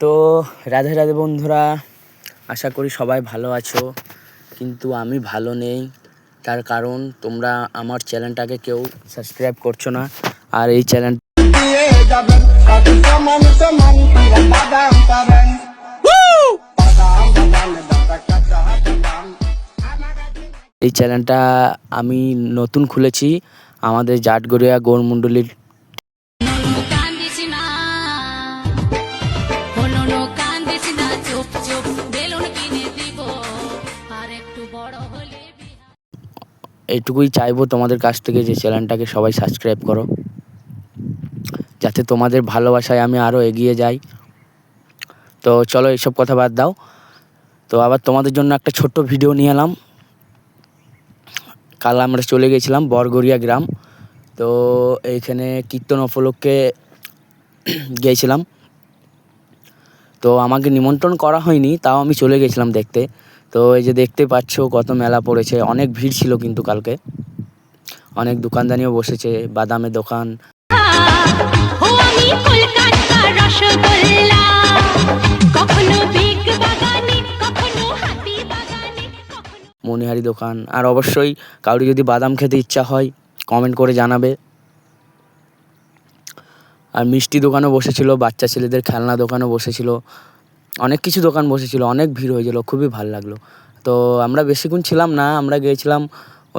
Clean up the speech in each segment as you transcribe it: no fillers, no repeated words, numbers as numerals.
তো রাধে রাধে বন্ধুরা, আশা করি সবাই ভালো আছো, কিন্তু আমি ভালো নেই। তার কারণ তোমরা আমার চ্যানেলটাকে কেউ সাবস্ক্রাইব করছো না। আর এই চ্যানেলটা আমি নতুন খুলেছি, আমাদের জাটগড়িয়া গৌরমণ্ডলীর। এইটুকুই চাইবো তোমাদের কাছ থেকে যে চ্যানেলটাকে সবাই সাবস্ক্রাইব করো, যাতে তোমাদের ভালোবাসায় আমি আরও এগিয়ে যাই। তো চলো এইসব কথা বাদ দাও। তো আবার তোমাদের জন্য একটা ছোট্ট ভিডিও নিয়ে এলাম। কাল আমরা চলে গেছিলাম বরগড়িয়া গ্রাম। তো এইখানে কীর্তন উপলক্ষে গিয়েছিলাম। তো আমাকে নিমন্ত্রণ করা হয়নি, তাও আমি চলে গেছিলাম দেখতে। তো এই যে দেখতে পাচ্ছ কত মেলা পড়েছে, অনেক ভিড় ছিল কিন্তু কালকে। অনেক দোকানদানিও বসেছে, বাদামের দোকান, মনিহারি দোকান। আর অবশ্যই কাউরি যদি বাদাম খেতে ইচ্ছা হয় কমেন্ট করে জানাবে। আর মিষ্টি দোকানও বসেছিল, বাচ্চা ছেলেদের খেলনা দোকানও বসেছিল, অনেক কিছু দোকান বসেছিল, অনেক ভিড় হয়েছিল, খুবই ভালো লাগলো। তো আমরা বেশিক্ষণ ছিলাম না, আমরা গিয়েছিলাম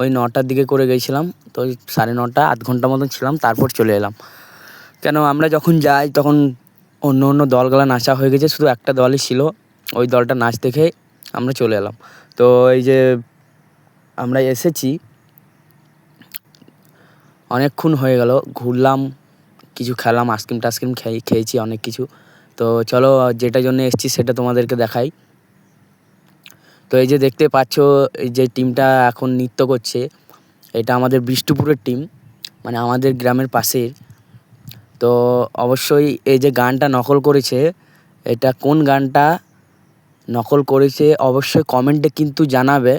ওই 9টার দিকে করে গিয়েছিলাম। তো ওই 9:30 আধ ঘন্টা মতন ছিলাম, তারপর চলে এলাম। কেন আমরা যখন যাই তখন অন্য দলগুলো নাচা হয়ে গেছে, শুধু একটা দলই ছিল, ওই দলটা নাচ দেখে আমরা চলে এলাম। তো এই যে আমরা এসেছি, অনেকক্ষণ হয়ে গেল, ঘুরলাম, কিছু খেলাম, আইসক্রিম টাইসক্রিম খেয়েছি অনেক কিছু। তো চলো যেটার জন্য এসেছি সেটা তোমাদেরকে দেখাই। তো এই যে দেখতে পাচ্ছ, এই যে টিমটা এখন নৃত্য করছে, এটা আমাদের বিষ্ণুপুরের টিম, মানে আমাদের গ্রামের পাশের। তো অবশ্যই এই যে গানটা নকল করেছে, এটা কোন গানটা নকল করেছে অবশ্যই কমেন্টে কিন্তু জানাবে।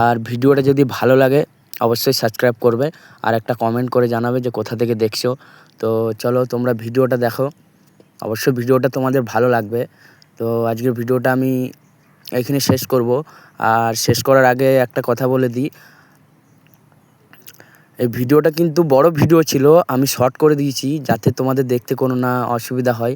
আর ভিডিওটা যদি ভালো লাগে অবশ্যই সাবস্ক্রাইব করবে, আর একটা কমেন্ট করে জানাবে যে কোথা থেকে দেখছো। তো চলো তোমরা ভিডিওটা দেখো, অবশ্যই ভিডিওটা তোমাদের ভালো লাগবে। তো আজকের ভিডিওটা আমি এইখানে শেষ করব। আর শেষ করার আগে একটা কথা বলে দিই, এই ভিডিওটা কিন্তু বড় ভিডিও ছিল, আমি শর্ট করে দিয়েছি যাতে তোমাদের দেখতে কোনো না অসুবিধা হয়।